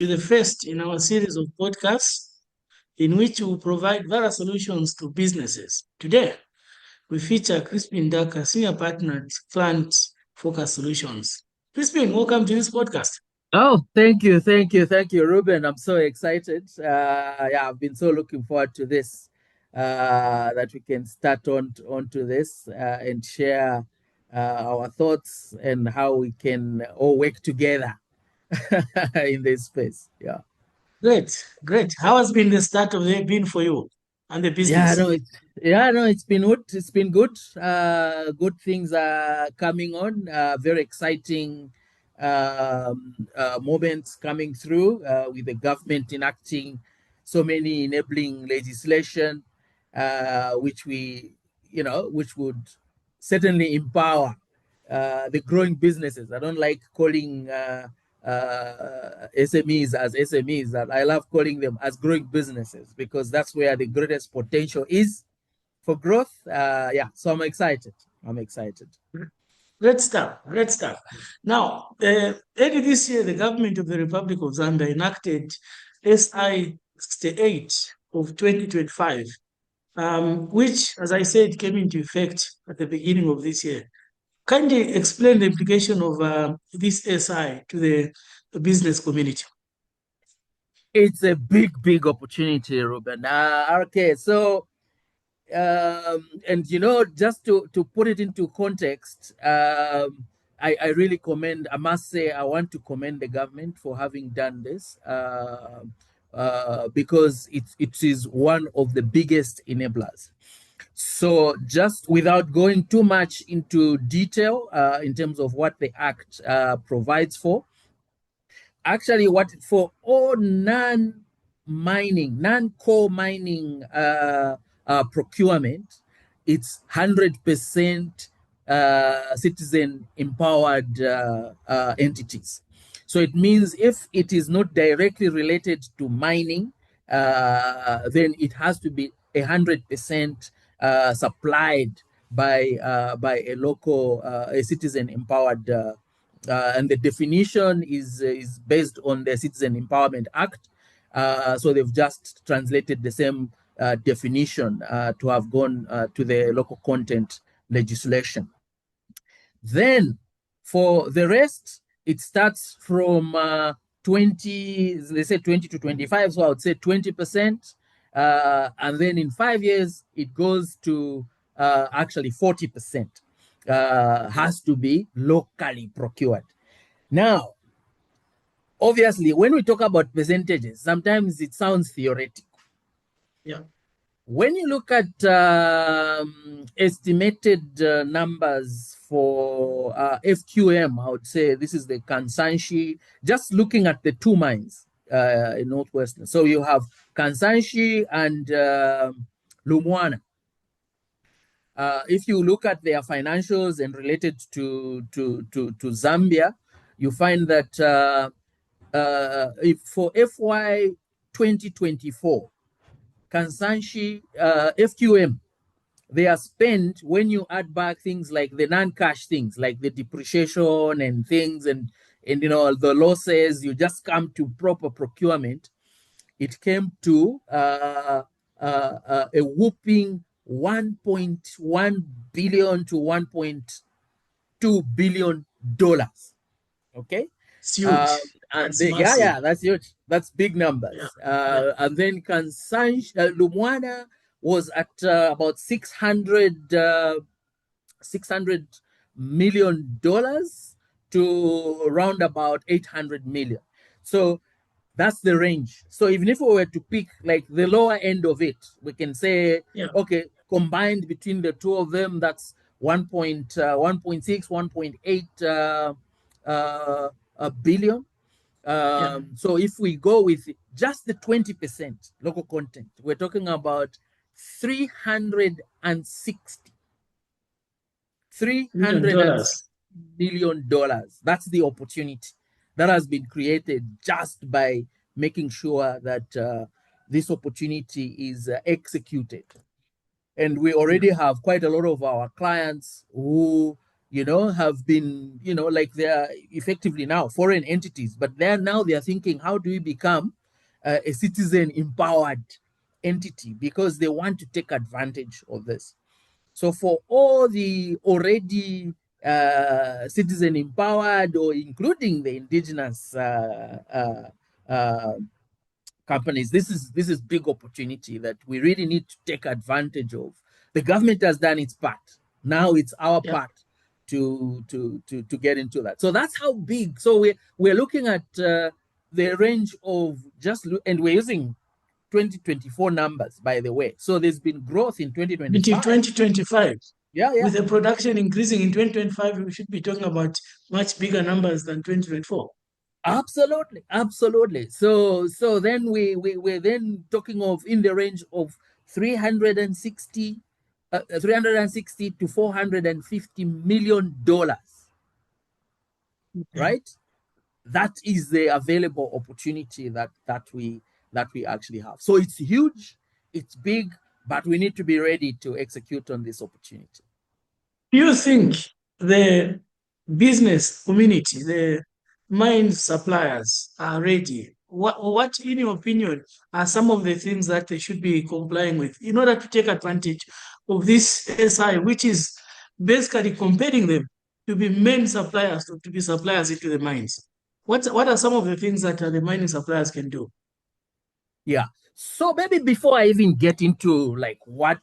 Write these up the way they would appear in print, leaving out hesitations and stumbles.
To the first in our series of podcasts in which we provide various solutions to businesses. Today, we feature Crispin Daka, Senior Partner at Client Focus Solutions. Crispin, welcome to this podcast. Oh, thank you, Ruben. I'm so excited. Yeah, I've been so looking forward to this. That we can start onto this and share our thoughts and how we can all work together in this space. Yeah. Great, great. How has been the start of the day been for you and the Yeah, business? no, it's been good. It's been good. Good things are coming on. Very exciting moments coming through with the government enacting so many enabling legislation, which would certainly empower the growing businesses. I don't like calling SMEs as SMEs. That I love calling them as growing businesses because that's where the greatest potential is for growth. Yeah, so I'm excited. I'm excited. Great stuff, great stuff. Now, early this year, the government of the Republic of Zambia enacted SI 68 of 2025, which, as I said, came into effect at the beginning of this year. Kindly explain the implication of this SI to the business community. It's a big opportunity, Ruben. Okay, so and just to put it into context, I really commend. I must say, I want to commend the government for having done this because it is one of the biggest enablers. So, just without going too much into detail in terms of what the act provides for, actually, what for all non-coal mining procurement, it's 100% citizen empowered entities. So it means if it is not directly related to mining, then it has to be 100% supplied by a local, a citizen empowered. And the definition is based on the Citizen Empowerment Act. So they've just translated the same definition to have gone to the local content legislation. Then for the rest, it starts from 20, they say 20 to 25, so I would say 20%. And then in 5 years, it goes to actually 40%. Has to be locally procured. Now, obviously, when we talk about percentages, sometimes it sounds theoretical. Yeah. When you look at estimated numbers for FQM, I would say this is the Kansanshi, just looking at the two mines in Northwestern. So you have Kansanshi and Lumwana. If you look at their financials and related to Zambia, you find that if for FY 2024, Kansanshi FQM, they are spent when you add back things like the non-cash things, like the depreciation and things, and the losses, you just come to proper procurement. It came to a whooping 1.1 billion to 1.2 billion dollars. Okay. It's huge. And That's massive. that's huge. That's big Yeah. numbers. Yeah. And then Lumwana was at about 600 million dollars to around about 800 million. So that's the range. So even if we were to pick like the lower end of it, we can say, Yeah. okay, combined between the two of them, that's 1.6, 1.8 billion. Yeah. So if we go with just the 20% local content, we're talking about 360 $1 million. $360 million. That's the opportunity that has been created just by making sure that this opportunity is executed. And we Yeah. already have quite a lot of our clients who have been, like they are effectively now foreign entities, but they are thinking, how do we become a citizen empowered entity, because they want to take advantage of this. So for all the already citizen empowered, or including the indigenous companies, this is big opportunity that we really need to take advantage of. The government has done its part. Now it's our Yeah. part to get into that. So that's how big. So we're looking at the range of and we're using 2024 numbers, by the way. So there's been growth in Until 2025. 2025. Yeah, yeah. With the production increasing in 2025, we should be talking about much bigger numbers than 2024. Absolutely, absolutely. So then we're then talking of in the range of 360 360 to 450 million dollars, Okay. right? That is the available opportunity that we actually have. So it's huge, it's big, but we need to be ready to execute on this opportunity. Do you think the business community, the mine suppliers are ready? What, in your opinion, are some of the things that they should be complying with in order to take advantage of this SI, which is basically comparing them to be main suppliers, to be suppliers into the mines? What are some of the things that the mining suppliers can do? Yeah. So maybe before I even get into like what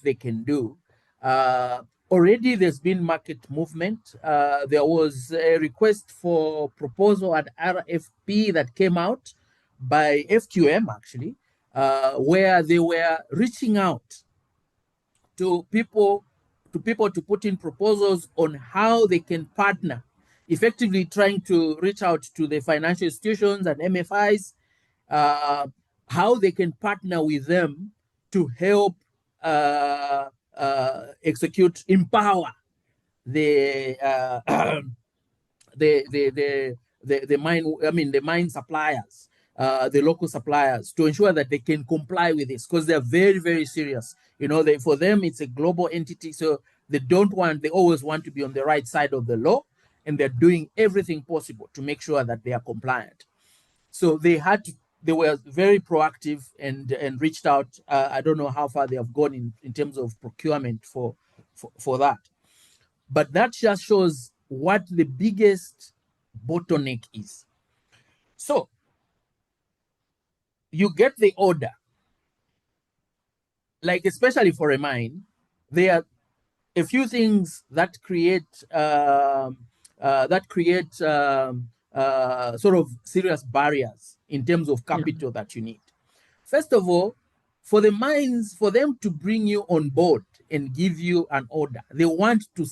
they can do, already there's been market movement. There was a request for proposal at RFP that came out by FQM actually, where they were reaching out to people to put in proposals on how they can partner, effectively trying to reach out to the financial institutions and MFIs, uh, how they can partner with them to help empower the the mine, the mine suppliers, the local suppliers, to ensure that they can comply with this, because they're very, very serious. For them, it's a global entity, so they always want to be on the right side of the law, and they're doing everything possible to make sure that they are compliant. So they were very proactive and reached out. I don't know how far they have gone in terms of procurement for that. But that just shows what the biggest bottleneck is. So you get the order, like especially for a mine, there are a few things that create sort of serious barriers in terms of Yeah. capital that you need. First of all, for the mines, for them to bring you on board and give you an order, they want to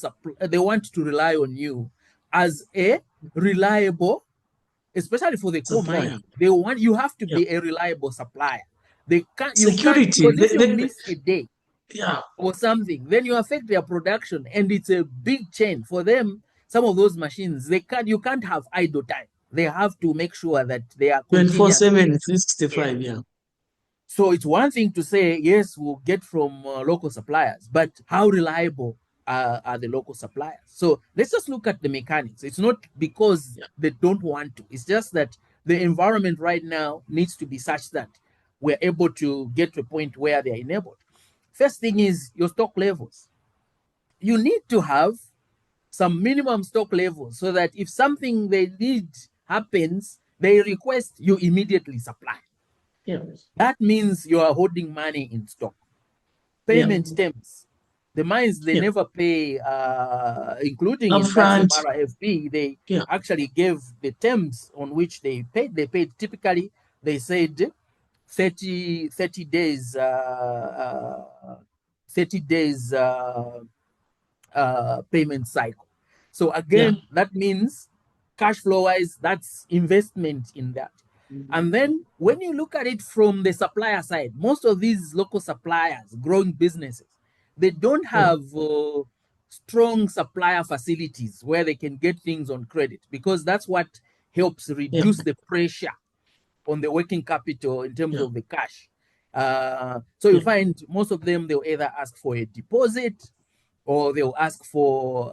rely on you as a reliable, especially for the coal Supplier. mining. You have to Yeah. be a reliable supplier. You can't, Security. because if you miss a day Yeah. or something, then you affect their production, and it's a big chain for them. Some of those machines, you can't have idle time. They have to make sure that they are 24/7, continuously. 365. Yes. Yeah. So it's one thing to say, yes, we'll get from local suppliers, but how reliable are the local suppliers? So let's just look at the mechanics. It's not because Yeah. they don't want to, it's just that the environment right now needs to be such that we're able to get to a point where they're enabled. First thing is your stock levels. You need to have some minimum stock levels so that if something they need happens, they request, you immediately supply. Yeah. That means you are holding money in stock. Yeah. Payment terms. The mines, they Yeah. never pay, including in that same Upfront. RFP, they Yeah. actually gave the terms on which they paid. They paid typically, they said 30 days, 30 days payment cycle. So Yeah. again, that means cash flow wise, that's investment in that. And then when you look at it from the supplier side, most of these local suppliers, growing businesses, they don't Yeah. have strong supplier facilities where they can get things on credit, because that's what helps Yeah. reduce the pressure on the working capital in terms Yeah. of the cash. So you Yeah. find most of them, they'll either ask for a deposit, or they'll ask for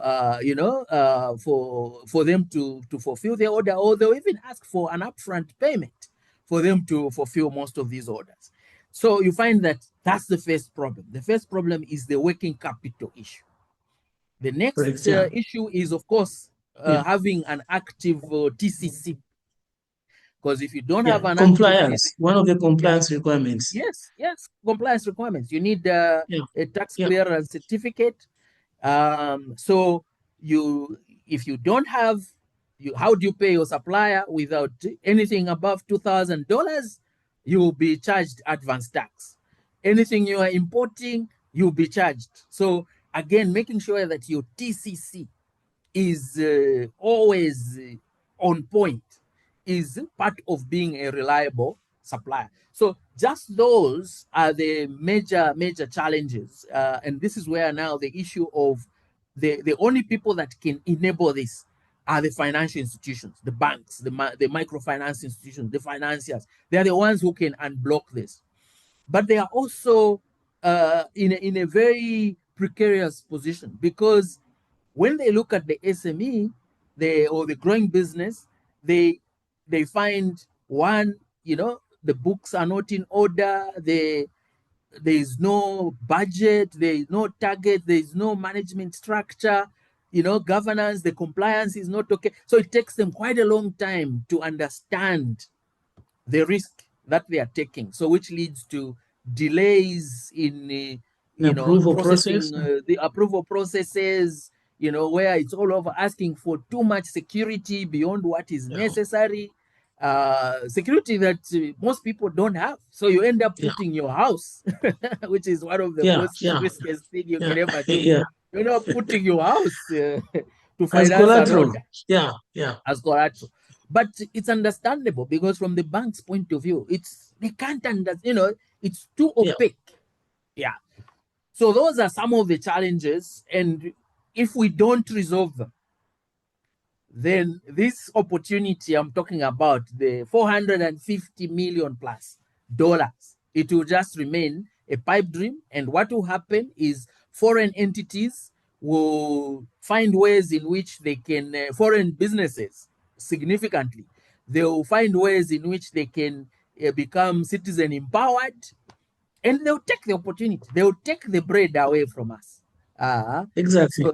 for them to fulfill their order, or they'll even ask for an upfront payment for them to fulfill most of these orders. So you find that that's the first problem. The first problem is the working capital issue. The next Correct. Yeah. issue is, of course, Yeah. having an active TCC, because if you don't have Yeah. an active Compliance. TCC, One of the yeah, compliance requirements. yes, compliance requirements. You need Yeah. a tax Yeah. clearance certificate. So you, if you don't have, you, how do you pay your supplier without anything above $2,000? You will be charged advance tax. Anything you are importing, you'll be charged. So again, making sure that your TCC is always on point is part of being a reliable supplier. So just those are the major challenges, and this is where now the issue of the only people that can enable this are the financial institutions, the banks, the microfinance institutions, the financiers. They are the ones who can unblock this, but they are also in a very precarious position, because when they look at the SME, or the growing business, they find, one, the books are not in order, there is no budget, there is no target, there is no management structure, governance, the compliance is not okay. So it takes them quite a long time to understand the risk that they are taking. So which leads to delays in An approval process. processing the approval processes, where it's all over asking for too much security beyond what is Yeah. necessary, security that most people don't have. So you end up Yeah. putting your house, which is one of the Yeah. most Yeah. riskiest thing you Yeah. can ever do. Yeah. You're not putting your house to As finance an collateral. order Yeah. Yeah. as collateral. But it's understandable, because from the bank's point of view, they can't understand, it's too Yeah. opaque. Yeah. So those are some of the challenges. And if we don't resolve them, then this opportunity I'm talking about, the 450 million plus dollars, it will just remain a pipe dream. And what will happen is foreign entities will find ways in which they can, foreign businesses significantly, they will find ways in which they can become citizen empowered, and they'll take the opportunity. They'll take the bread away from us. Exactly. So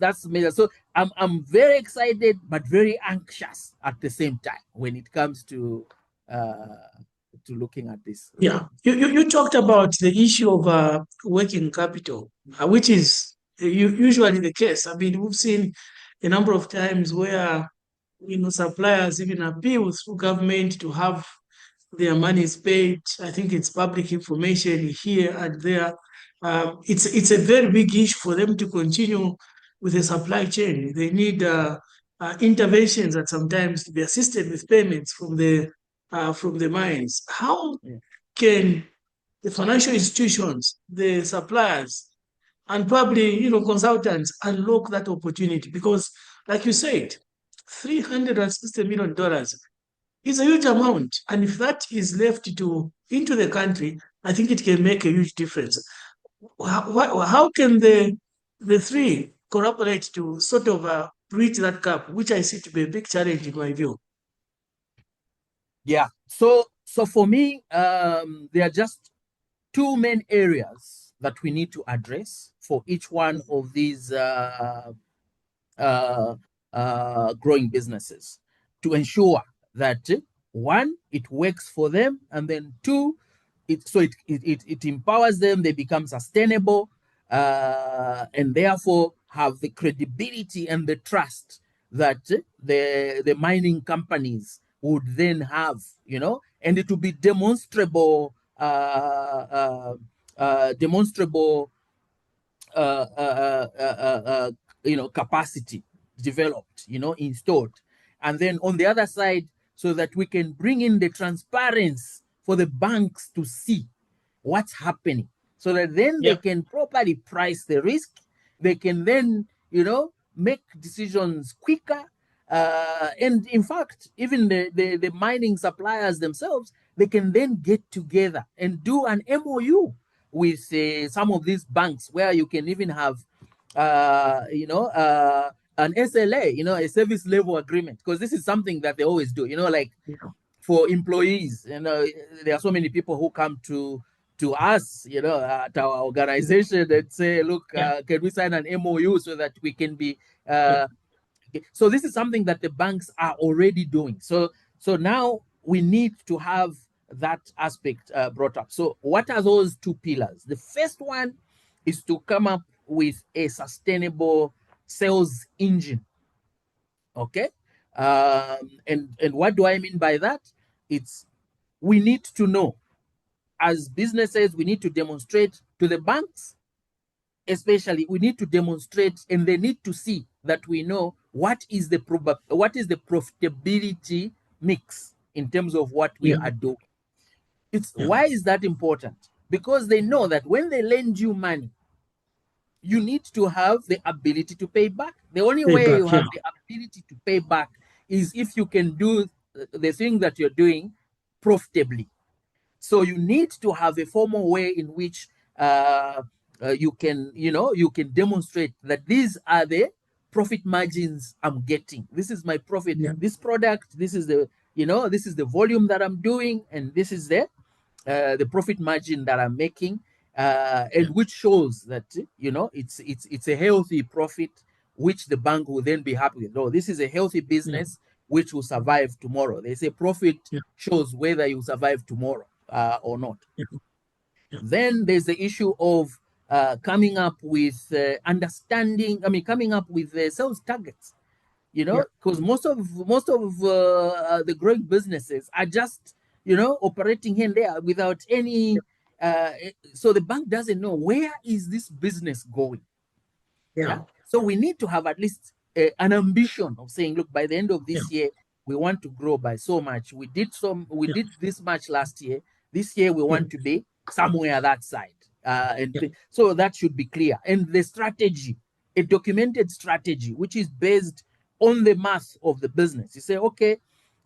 that's major. So I'm very excited but very anxious at the same time when it comes to looking at this. Yeah. You talked about the issue of working capital, which is usually the case. I mean, we've seen a number of times where suppliers even appeal through government to have their money is paid. I think it's public information here and there. It's a very big issue for them to continue with the supply chain. They need interventions that sometimes to be assisted with payments from the mines. How Yeah. can the financial institutions, the suppliers, and probably consultants unlock that opportunity? Because, like you said, $360 million is a huge amount. And if that is left to into the country, I think it can make a huge difference. How can the three cooperate to sort of bridge that gap, which I see to be a big challenge in my view? Yeah. So for me, there are just two main areas that we need to address for each one of these uh, growing businesses, to ensure that one, it works for them, and then two, it empowers them, they become sustainable, and therefore have the credibility and the trust that the mining companies would then have, and it will be demonstrable, demonstrable capacity developed, installed. And then on the other side, so that we can bring in the transparency for the banks to see what's happening, so that then they Yeah, can properly price the risk. They can then, make decisions quicker. And in fact, even the mining suppliers themselves, they can then get together and do an MOU with some of these banks where you can even have, an SLA, a service level agreement, because this is something that they always do, like Yeah. for employees. There are so many people who come to us, at our organization and say, look, Yeah. can we sign an MOU so that we can be Yeah. so this is something that the banks are already doing. So now we need to have that aspect brought up. So what are those two pillars? The first one is to come up with a sustainable sales engine. Okay. And what do I mean by that? It's, we need to know, as businesses, we need to demonstrate to the banks, especially, we need to demonstrate, and they need to see that we know what is the profitability mix in terms of what we Yeah. are doing. It's, Yeah. why is that important? Because they know that when they lend you money, you need to have the ability to pay back. The only way you Payback. have Yeah. the ability to pay back is if you can do the thing that you're doing profitably. So you need to have a formal way in which you can demonstrate that these are the profit margins I'm getting. This is my profit. Yeah. This product, this is the volume that I'm doing, and this is the profit margin that I'm making, and Yeah. which shows that it's a healthy profit, which the bank will then be happy with. No, this is a healthy Yeah. business which will survive tomorrow. They say profit Yeah. shows whether you survive tomorrow or not. Yeah. Yeah. Then there's the issue of coming up with understanding. I mean, coming up with sales targets. Yeah. Because most of the growing businesses are just operating here and there without any. So the bank doesn't know where is this business going. Yeah. Yeah. So we need to have at least an ambition of saying, look, by the end of Yeah. this year, we want to grow by so much. We Yeah. did this much last year. This year we Yeah. want to be somewhere that side. And Yeah. so that should be clear. And the strategy, a documented strategy, which is based on the math of the business. You say, okay,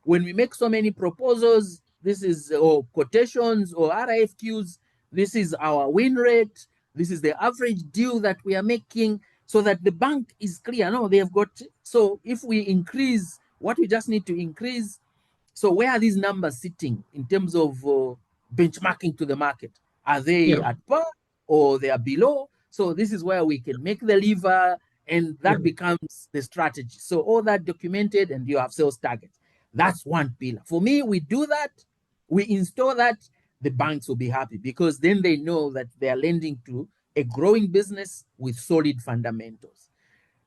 when we make so many proposals, this is or quotations or RFQs, this is our win rate, this is the average deal that we are making, so that the bank is clear. No, they have got. So if we increase what we just need to increase, so where are these numbers sitting in terms of benchmarking to the market? Are they Yeah. at par or they are below? So this is where we can make the lever, and Yeah. that becomes the strategy. So all that documented, and you have sales targets. That's one pillar. For me, we do that, we install that, the banks will be happy, because then they know that they are lending to a growing business with solid fundamentals.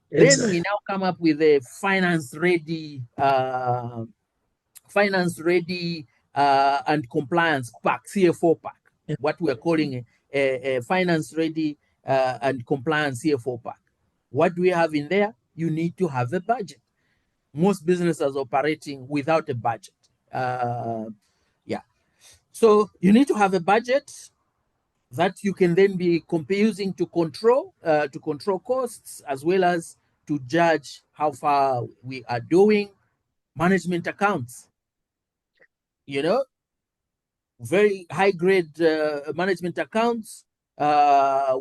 Then we Exactly. now come up with a finance ready and compliance pack, CFO pack, Yeah. what we are calling a finance ready and compliance CFO pack. What do we have in there? You need to have a budget. Most businesses operating without a budget. Yeah. So you need to have a budget that you can then be using to control costs, as well as to judge how far we are doing. Management accounts, you know, very high grade management accounts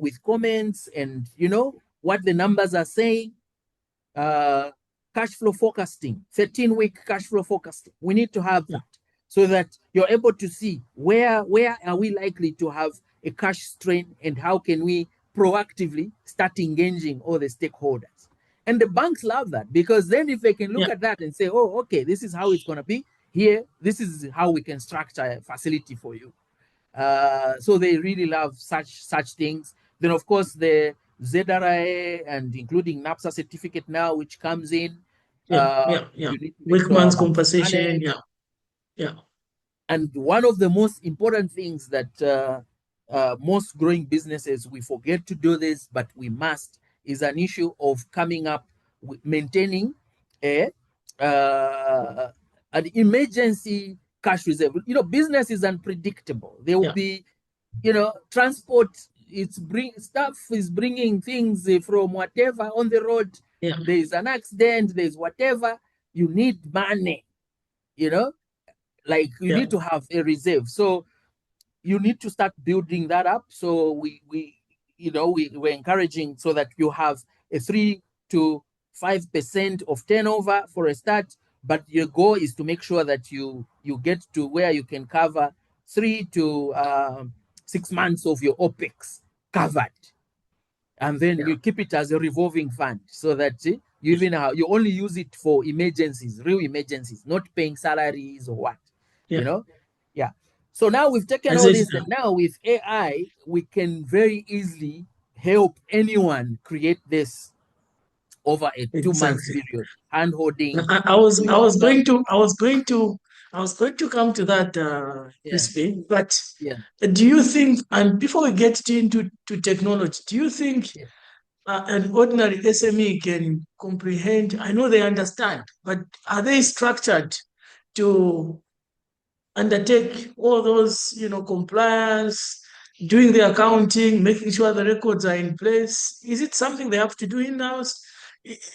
with comments, and what the numbers are saying. uh, Cash flow forecasting, 13-week cash flow forecasting. We need to have Yeah. that, so that you're able to see where are we likely to have a cash strain, and how can we proactively start engaging all the stakeholders. And the banks love that, because then if they can look Yeah. at that and say, oh, okay, this is how it's going to be here, this is how we can structure a facility for you. So they really love such things. Then of course the ZRA, and including NAPSA certificate now, which comes in. Yeah. Yeah. Yeah. You need to make sure Workman's about compensation. annex. Yeah. Yeah. And one of the most important things that most growing businesses, we forget to do this, but we must, is an issue of coming up with maintaining a an emergency cash reserve. Business is unpredictable. There will Yeah. be, transport. Stuff is bringing things from whatever on the road. Yeah. There is an accident. There is whatever. You need money. You know, like you Yeah. need to have a reserve. So you need to start building that up. So we're encouraging so that you have a 3 to 5% of turnover for a start, but your goal is to make sure that you get to where you can cover 3 to 6 months of your OPEX covered, and then Yeah. you keep it as a revolving fund so that you only use it for emergencies, real emergencies, not paying salaries or what, Yeah. you know. Yeah. So now we've taken As all it this, and now. now with AI we can very easily help anyone create this over a 2 months Exactly. period, hand holding, I showing was them. going to come to that, Yeah, Crispy. But yeah, do you think, and before we get into technology, do you think yeah. an ordinary SME can comprehend? I know they understand, but are they structured to undertake all those, compliance, doing the accounting, making sure the records are in place? Is it something they have to do in-house?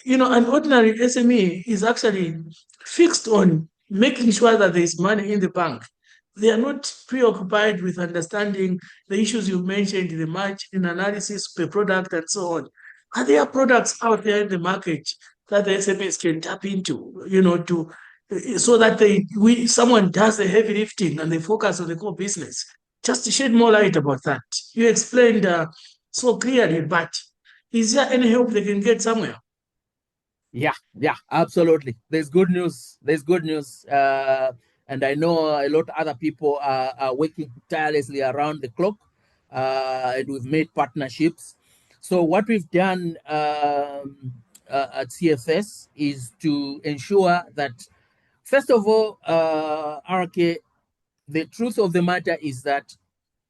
An ordinary SME is actually fixed on making sure that there's money in the bank. They are not preoccupied with understanding the issues you mentioned, the margin analysis per product and so on. Are there products out there in the market that the SMEs can tap into, to so that someone does the heavy lifting and they focus on the core business? Just to shed more light about that. You explained so clearly, but is there any help they can get somewhere? Yeah, absolutely. There's good news. There's good news. And I know a lot of other people are working tirelessly around the clock. And we've made partnerships. So what we've done at CFS is to ensure that, first of all, RK, the truth of the matter is that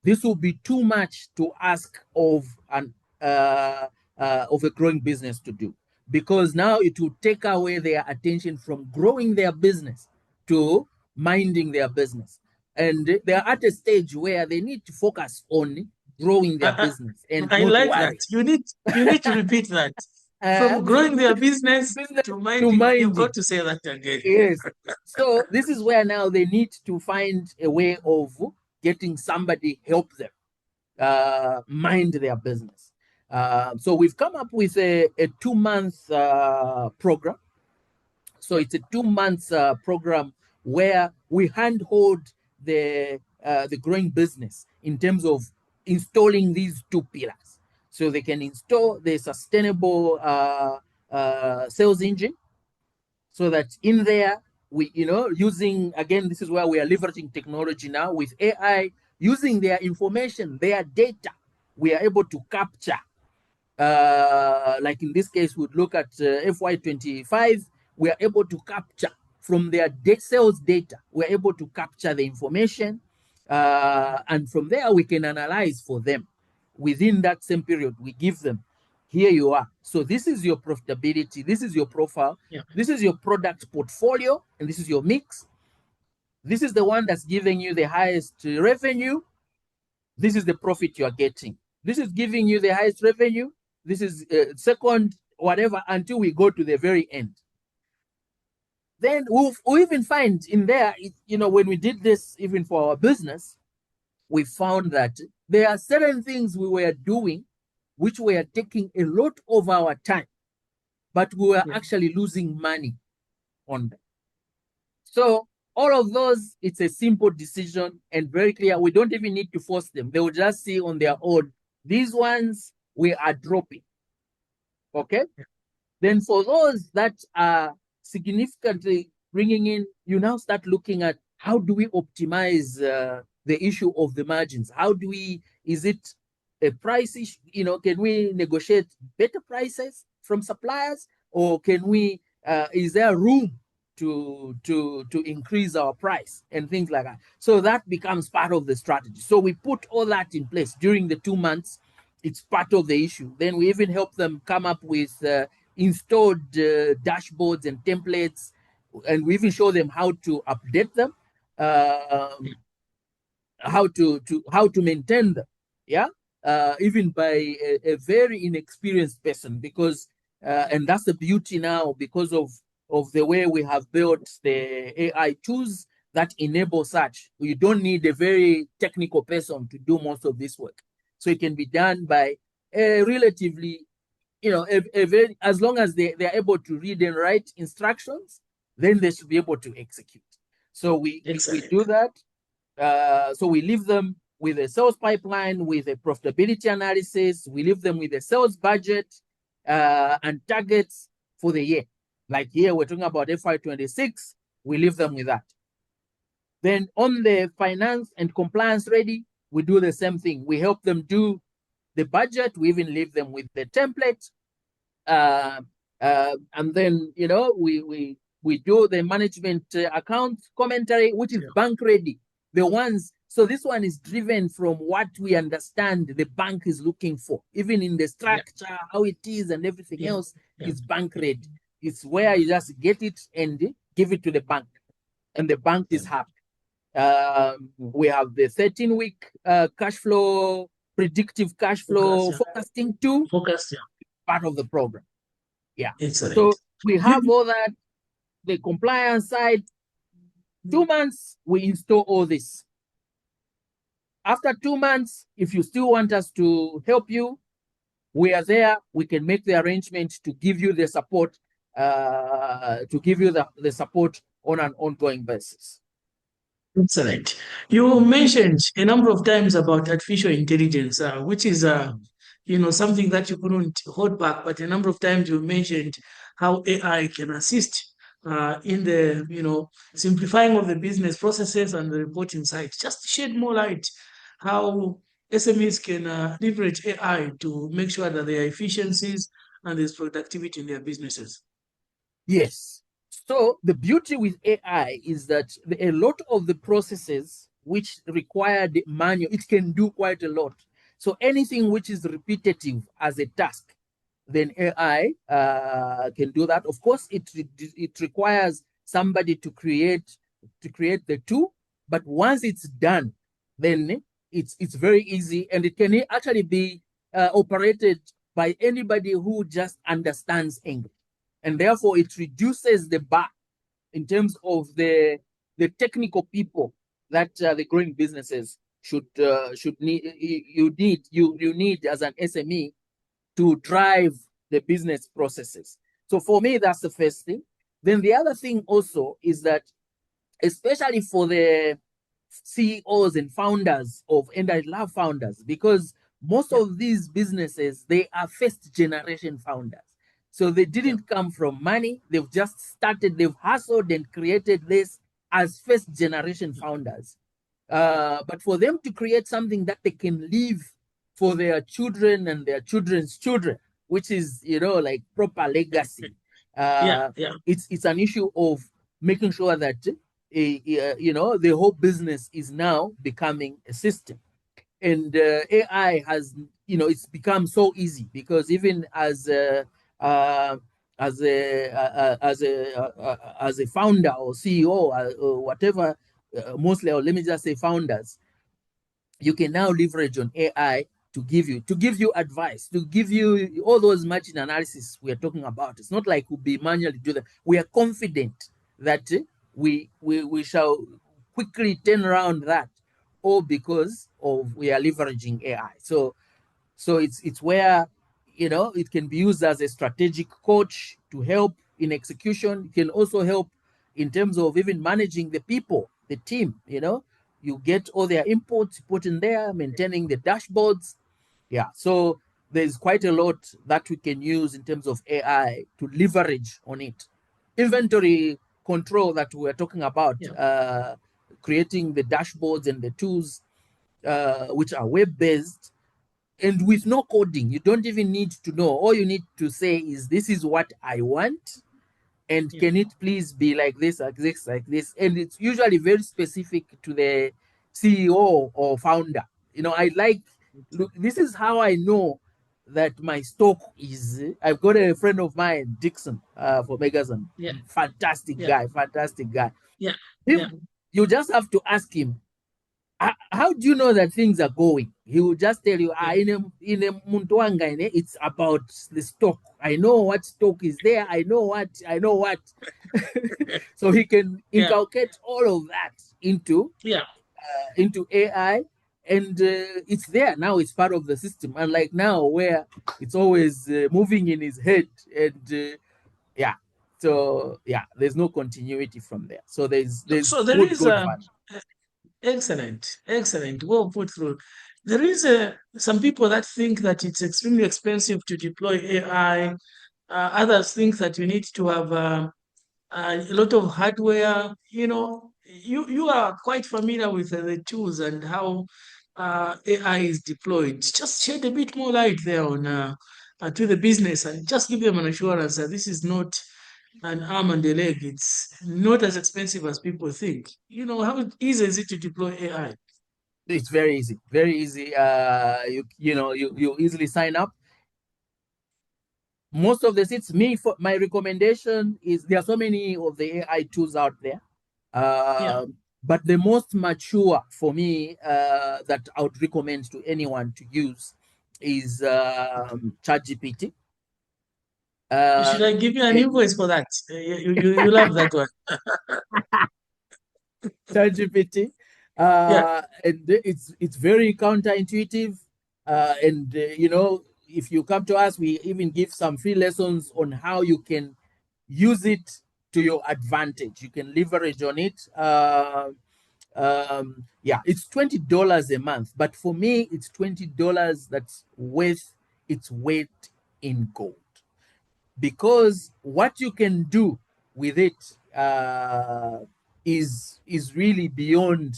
this will be too much to ask of a growing business to do, because now it will take away their attention from growing their business to minding their business, and they are at a stage where they need to focus on growing their I, business and I not like that. worry. You need to repeat that. From From growing their business business to to minding, you've got minding. to say that again. Yes. So this is where now they need to find a way of getting somebody help them mind their business. So we've come up with a 2 month program. So it's a 2 months program where we handhold the growing business in terms of installing these two pillars. So they can install the sustainable sales engine, so that in there we using, again, this is where we are leveraging technology now with AI, using their information, their data, we are able to capture, like in this case we'd look at FY25, we are able to capture from their sales data, we're able to capture the information, and from there we can analyze for them within that same period. We give them, here you are, so this is your profitability, this is your profile, Yeah. this is your product portfolio, and this is your mix. This is the one that's giving you the highest revenue, this is the profit you are getting. This is giving you the highest revenue, this is second, whatever, until we go to the very end. Then we'll even find in there, when we did this even for our business, we found that there are certain things we were doing which were taking a lot of our time, but we were Yeah. actually losing money on them. So all of those, it's a simple decision and very clear. We don't even need to force them. They will just see on their own. These ones we are dropping. Okay? Then for those that are significantly bringing in, you now start looking at how do we optimize the issue of the margins? Is it a price issue? Can we negotiate better prices from suppliers, or is there room to increase our price and things like that? So that becomes part of the strategy. So we put all that in place during the 2 months. It's part of the issue. Then we even help them come up with installed dashboards and templates, and we even show them how to update them, how to maintain them. Yeah, even by a very inexperienced person, because and that's the beauty now, because of the way we have built the AI tools, that enable such. You don't need a very technical person to do most of this work. So it can be done by a relatively, a very, as long as they're able to read and write instructions, then they should be able to execute. So we do that. So we leave them with a sales pipeline, with a profitability analysis. We leave them with a sales budget and targets for the year. Like here, we're talking about FY26. We leave them with that. Then on the finance and compliance ready, we do the same thing. We help them do the budget. We even leave them with the template. And then, we do the management account commentary, which is bank ready. The ones, so this one is driven from what we understand the bank is looking for, even in the structure, how it is and everything else is bank ready. It's where you just get it and give it to the bank, and the bank is happy. We have the 13-week cash flow, predictive cash flow forecasting tool, part of the program. Yeah. Excellent. So we have all that, the compliance side. 2 months, we install all this. After 2 months, if you still want us to help you, we are there. We can make the arrangement to give you the support, the support on an ongoing basis. Excellent. You mentioned a number of times about artificial intelligence, which is something that you couldn't hold back, but a number of times you mentioned how AI can assist in the simplifying of the business processes and the reporting side. Just shed more light how SMEs can leverage AI to make sure that there are efficiencies and there's productivity in their businesses. Yes. So the beauty with AI is that a lot of the processes which require the manual, it can do quite a lot. So anything which is repetitive as a task, then AI can do that. Of course, it requires somebody to create the tool, but once it's done, then it's very easy, and it can actually be operated by anybody who just understands English, and therefore it reduces the bar in terms of the technical people that the growing businesses should need. You need as an SME to drive the business processes. So for me, that's the first thing. Then the other thing also is that, especially for the CEOs and founders and I love founders, because most of these businesses, they are first generation founders. So they didn't come from money. They've just started, they've hustled and created this as first generation founders. But for them to create something that they can leave for their children and their children's children, which is, like proper legacy. It's an issue of making sure that, the whole business is now becoming a system. And AI has, it's become so easy, because even as a founder or CEO or whatever, mostly, or let me just say founders, you can now leverage on AI to give you advice, to give you all those margin analysis we are talking about. It's not like we'll be manually do that. We are confident that we shall quickly turn around that, all because of we are leveraging AI. So it's where it can be used as a strategic coach to help in execution. It can also help in terms of even managing the people, the team. You get all their inputs, put in there, maintaining the dashboards. Yeah, so there's quite a lot that we can use in terms of AI to leverage on it. Inventory control that we're talking about, creating the dashboards and the tools which are web-based and with no coding. You don't even need to know. All you need to say is, this is what I want, and can it please be like this, like this, like this? And it's usually very specific to the CEO or founder. Look, this is how I know that my stock is. I've got a friend of mine, Dixon, for Megazon. Fantastic guy. You just have to ask him, how do you know that things are going? He will just tell you, in a Muntwanga, it's about the stock. I know what stock is there. I know what. So he can inculcate all of that Yeah. into AI, and it's there now. It's part of the system. Unlike now, where it's always moving in his head, and yeah. So yeah, there's no continuity from there. So there's So there is good a value. excellent, excellent, well put through. There is some people that think that it's extremely expensive to deploy AI. Others think that you need to have a lot of hardware. You are quite familiar with the tools and how AI is deployed. Just shed a bit more light there on to the business and just give them an assurance that this is not an arm and a leg. It's not as expensive as people think. How easy is it to deploy AI? It's very easy, very easy. You easily sign up. Most of the seats, for my recommendation is, there are so many of the AI tools out there. Yeah, But the most mature for me, that I would recommend to anyone to use, is ChatGPT. should Uh, I give you an and invoice for that? You love that one. ChatGPT, Yeah, and it's very counterintuitive. And if you come to us, we even give some free lessons on how you can use it to your advantage. You can leverage on it. Yeah, it's $20 a month, but for me, it's $20 that's worth its weight in gold, because what you can do with it is really beyond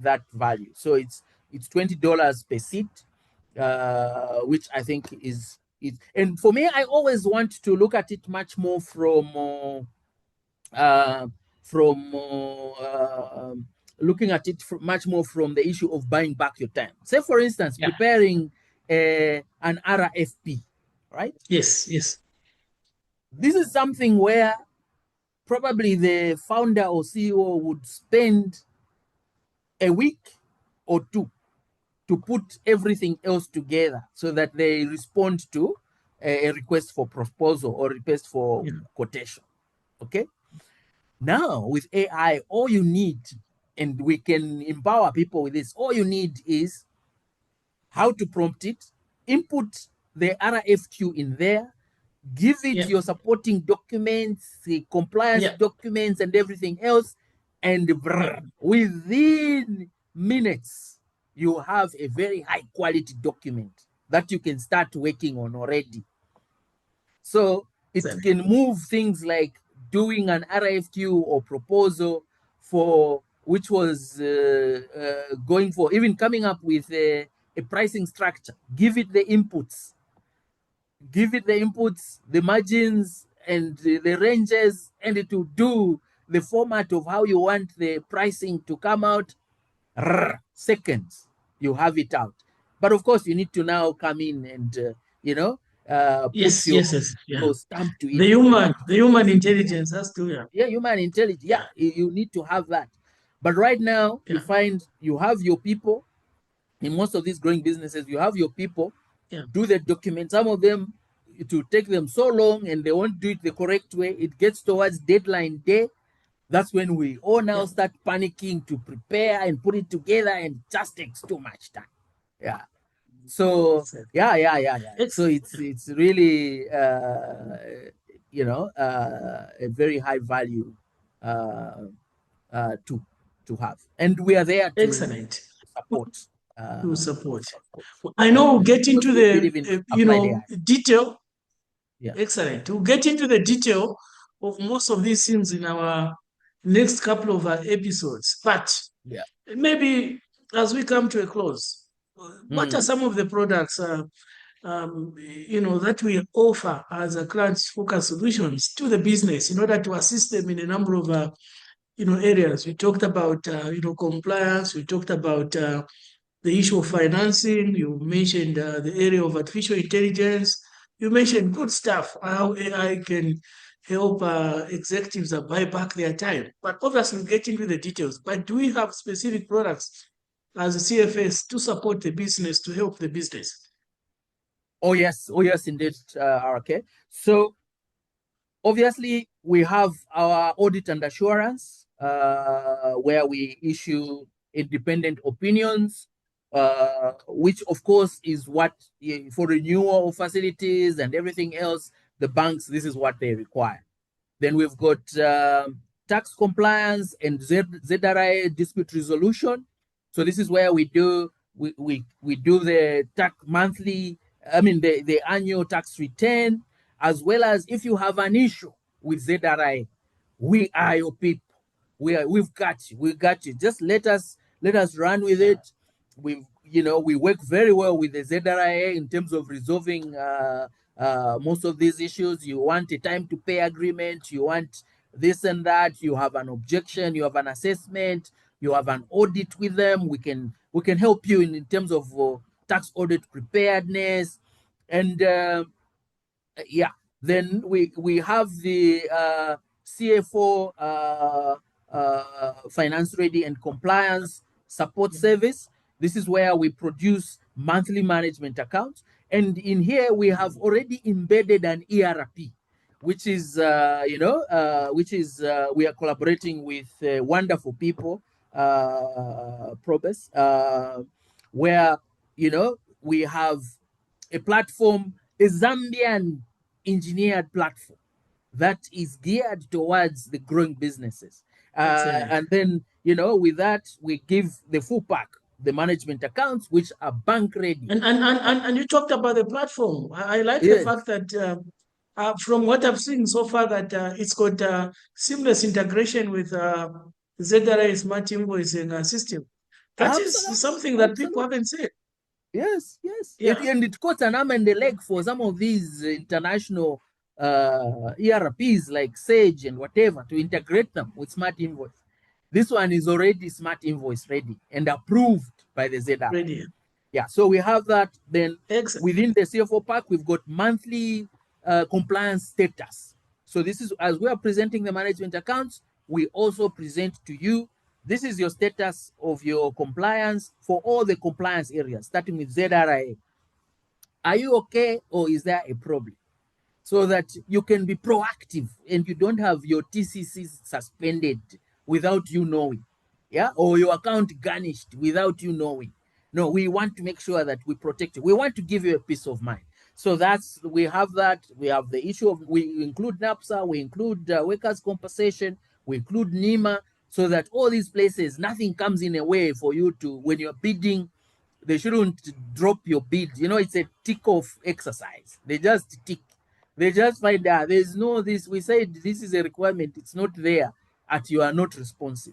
that value. So it's $20 per seat, which I think is it. And for me, I always want to look at it much more uh, from looking at it much more from the issue of buying back your time. Say, for instance, yeah, preparing an RFP, right? yes, yes, This is something where probably the founder or CEO would spend a week or two to put everything else together so that they respond to a request for proposal or request for yeah, quotation. Okay. Now with AI, all you need, and we can empower people with this, all you need is how to prompt it, input the RFQ in there, give it yeah, your supporting documents, the compliance yeah, documents, and everything else, and yeah. within minutes, you have a very high quality document that you can start working on already. So it Excellent. can move things like doing an RFQ or proposal for which was going for even coming up with a pricing structure. Give it the inputs, the margins, and the ranges, and it will do the format of how you want the pricing to come out. Seconds, you have it out. But of course, you need to now come in and put Yes, yes, yes, yeah. your stamp to The it. human, the human intelligence has to, yeah, Yeah, human intelligence. Yeah, yeah, you need to have that. But right now, you yeah, find you have your people in most of these growing businesses. You have your people yeah, do the document. Some of them, it will take them so long and they won't do it the correct way. It gets towards deadline day. That's when we all now yeah. start panicking to prepare and put it together, and it just takes too much time. Yeah. So Excellent. yeah. So Ex- it's really a very high value uh, to have, and we are there to Excellent. support. To Uh, support. I support, know we'll get because into we the, believe in applied AI. detail. Yeah. Excellent. We'll get into the detail of most of these things in our next couple of episodes. But Yeah. maybe as we come to a close, what are Mm. some of the products that we offer as a client-focused solutions to the business in order to assist them in a number of areas? We talked about compliance. We talked about the issue of financing. You mentioned the area of artificial intelligence. You mentioned good stuff, how AI can help executives buy back their time. But obviously, we'll get into the details. But do we have specific products as a CFS to support the business, to help the business? Oh yes, indeed. So obviously, we have our audit and assurance. where we issue independent opinions, which of course is what for renewal of facilities and everything else, the banks, this is what they require. Then we've got tax compliance and ZRI dispute resolution. So this is where we do the tax monthly, the annual tax return, as well as if you have an issue with ZRI, we are your people. We've got you. We got you. Just let us run with it. We work very well with the ZRIA in terms of resolving most of these issues. You want a time to pay agreement, you want this and that, you have an objection, you have an assessment, you have an audit with them. We can help you in terms of tax audit preparedness. And then we have the CFO finance ready and compliance support service. This is where we produce monthly management accounts. And in here, we have already embedded an ERP, which is, we are collaborating with wonderful people, Probus, where, we have a platform, a Zambian engineered platform that is geared towards the growing businesses. And then, with that, we give the full pack, the management accounts, which are bank ready. And you talked about the platform. I like the fact that from what I've seen so far, that it's got seamless integration with ZRA Smart Invoicing system. That is something that people haven't said. Yes. And it costs an arm and a leg for some of these international ERPs like Sage and whatever to integrate them with Smart Invoice. This one is already Smart Invoice ready and approved by the ZRA. Ready. Yeah, so we have that. Then Excellent. Within the CFO pack, we've got monthly compliance status. So this is, as we are presenting the management accounts, we also present to you, this is your status of your compliance for all the compliance areas, starting with ZRA. Are you okay, or is there a problem? So that you can be proactive and you don't have your TCC suspended without you knowing, or your account garnished without you knowing. No, we want to make sure that we protect you. We want to give you a peace of mind. So we have that. We have the issue of, we include NAPSA, we include workers' compensation, we include NEMA, so that all these places, nothing comes in a way for you to, when you're bidding, they shouldn't drop your bid. It's a tick-off exercise. They just tick. They just find out there's no this. We said this is a requirement. It's not there, and you are not responsive.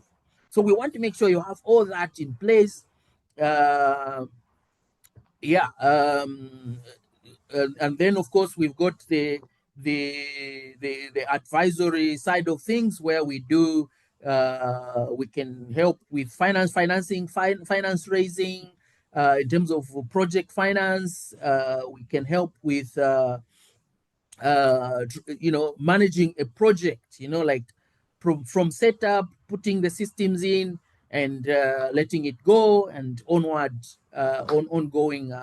So we want to make sure you have all that in place. And then of course we've got the advisory side of things, where we do we can help with financing, finance raising, in terms of project finance. We can help with managing a project, like from setup, putting the systems in, and letting it go, and onward ongoing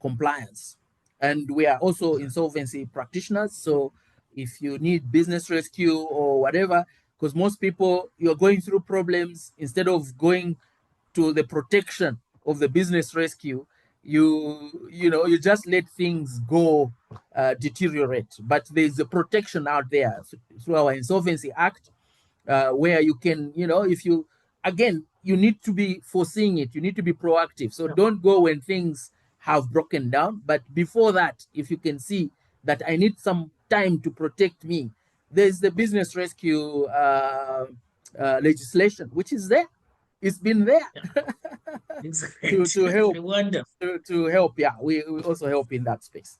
compliance. And we are also insolvency practitioners. So if you need business rescue or whatever, because most people, you're going through problems, instead of going to the protection of the business rescue, you just let things go deteriorate. But there's a protection out there through our Insolvency Act, where you can, if you, again, you need to be foreseeing it, you need to be proactive. So don't go when things have broken down. But before that, if you can see that I need some time to protect me, there's the business rescue legislation, which is there. It's been there. to help. Wonderful. To help. Yeah, we also help in that space.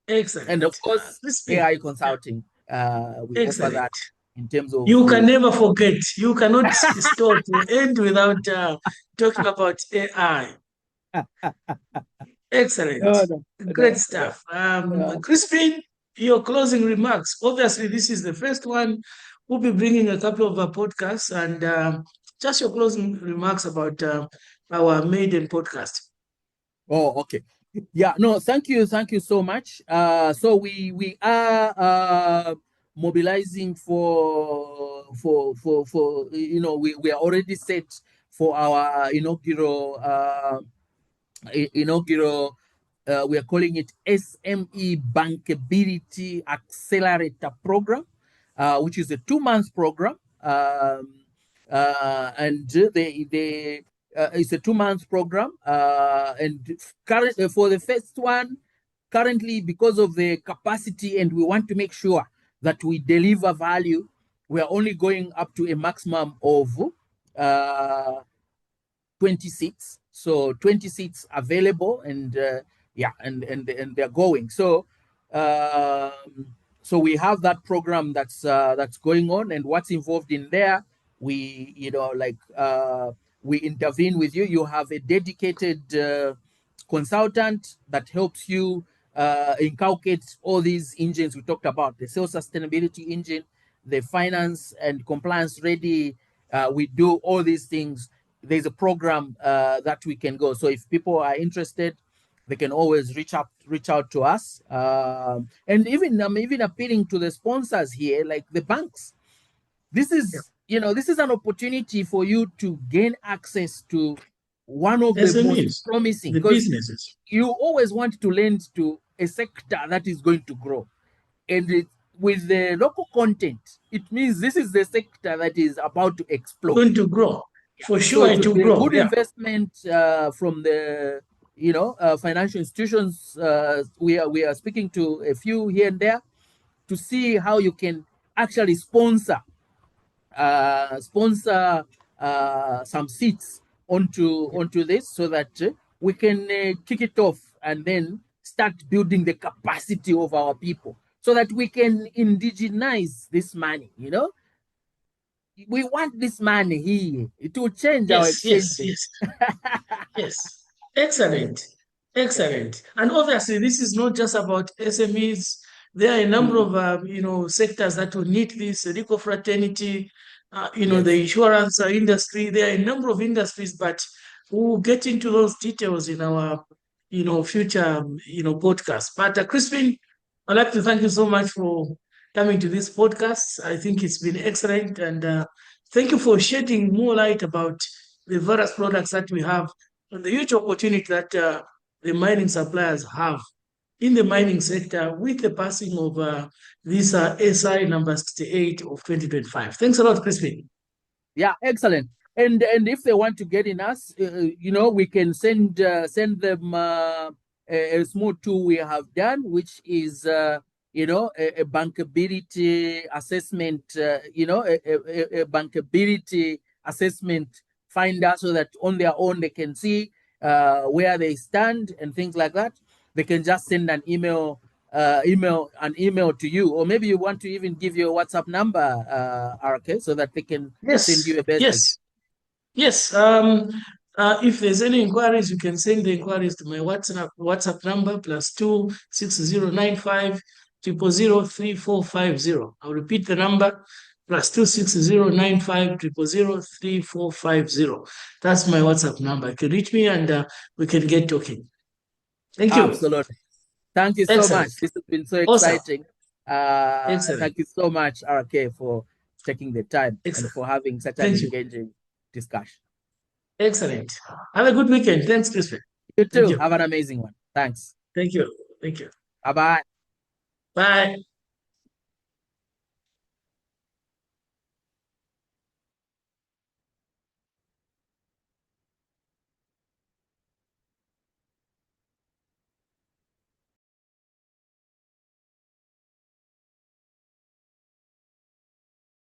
Excellent. And of course, AI consulting. We offer that in terms of. You can never forget. You cannot stop or end without talking about AI. Excellent. Great stuff. Crispin, your closing remarks. Obviously, this is the first one. We'll be bringing a couple of podcasts, and just your closing remarks about our maiden podcast. Oh, okay. Yeah, no, thank you so much. So we are mobilizing for we are already set for our inaugural, we are calling it SME Bankability Accelerator Program, which is a 2 month program. And it's a 2 month program. And for the first one, currently, because of the capacity, and we want to make sure that we deliver value, we are only going up to a maximum of 20 seats. So 20 seats available, and and they're going. So so we have that program that's going on, and what's involved in there. We we intervene with you. You have a dedicated consultant that helps you inculcate all these engines we talked about: the sales sustainability engine, the finance and compliance ready. We do all these things. There's a program that we can go. So if people are interested, they can always reach out to us. And even I'm even appealing to the sponsors here, like the banks. This is this is an opportunity for you to gain access to one of the most promising, the businesses. You always want to lend to a sector that is going to grow, and with the local content, it means this is the sector that is about to explode, going to grow. For sure, so to grow. Good investment from the financial institutions. We are speaking to a few here and there to see how you can actually sponsor some seats onto this, so that we can kick it off and then start building the capacity of our people, so that we can indigenize this money. We want this money here. It will change our exchange. Yes. Excellent. And obviously, this is not just about SMEs. There are a number of sectors that will need this: legal fraternity, the insurance industry. There are a number of industries, but we'll get into those details in our future podcast. But Crispin, I'd like to thank you so much for coming to this podcast. I think it's been excellent, and thank you for shedding more light about the various products that we have and the huge opportunity that the mining suppliers have in the mining sector with the passing of this SI number 68 of 2025. Thanks a lot, Crispin. Yeah, excellent. And if they want to get in us, we can send them a small tool we have done, which is a bankability assessment, a bankability assessment finder, so that on their own they can see where they stand and things like that. They can just send an email to you, or maybe you want to even give your WhatsApp number, RK, so that they can send you a message. Yes. If there's any inquiries, you can send the inquiries to my WhatsApp number +2 6095 000 3450. I'll repeat the number: +2 6095 000 3450. That's my WhatsApp number. You can reach me, and we can get talking. Thank you. Absolutely. Thank you so much. This has been so exciting. Excellent. Thank you so much, RK, for taking the time and for having such an engaging discussion. Excellent. Have a good weekend. Thanks, Crispin. You too. Have an amazing one. Thanks. Thank you. Bye-bye. Bye.